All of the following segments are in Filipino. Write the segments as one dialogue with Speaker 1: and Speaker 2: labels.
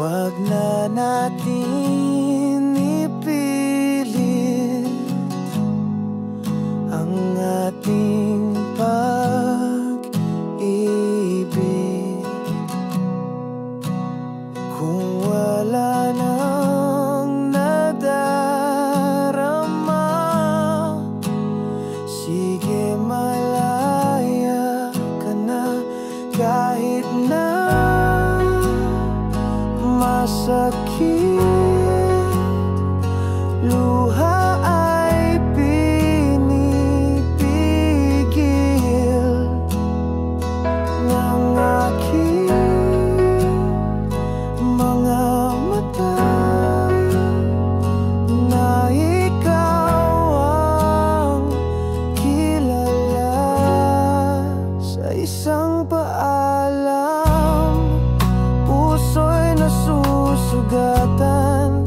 Speaker 1: Huwag na natin ipilit ang ating pag-ibig kung wala nang nadarama. Sige, malaya ka na kahit na masakit. Luha ay pinipigil ng aking mga mata na ikaw ang kilala. Sa isang paalam, puso'y nasusugatan.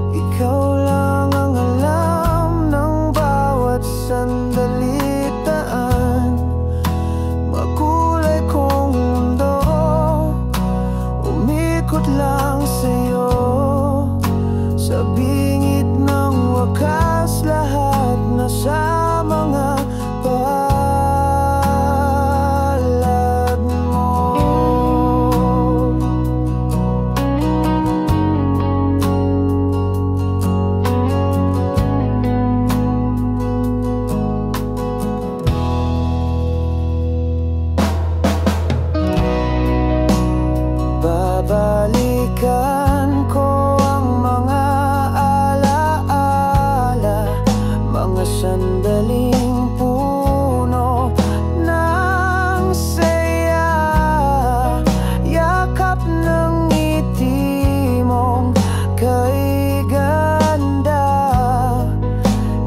Speaker 1: Ikaw lang ang alam ng bawat sandali daan. Makulay kong mundo, umikot lang sa'yo. Sa bingit ng wakas, lahat nasa mga palad mo. Babalikan ko ang mga alaala, mga sandaling puno ng saya. Yakap ng ngiti mong kay ganda,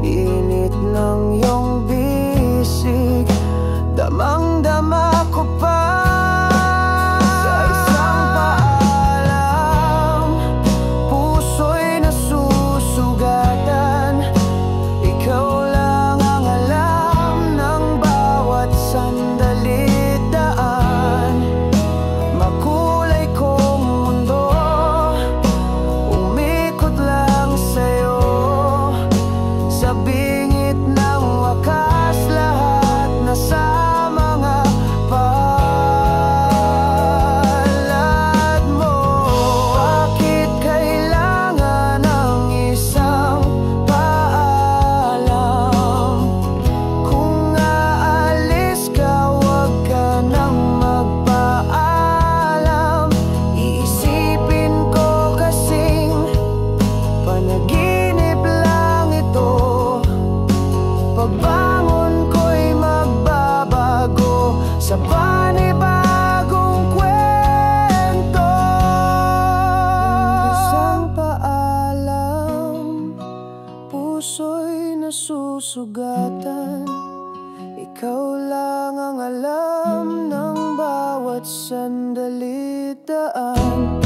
Speaker 1: init ng iyong bisig, damang-dama ko pa. Pagbangon ko'y magbabago sa panibagong kwento. Isang paalam, puso'y nasusugatan. Ikaw lang ang alam ng bawat sandali daan.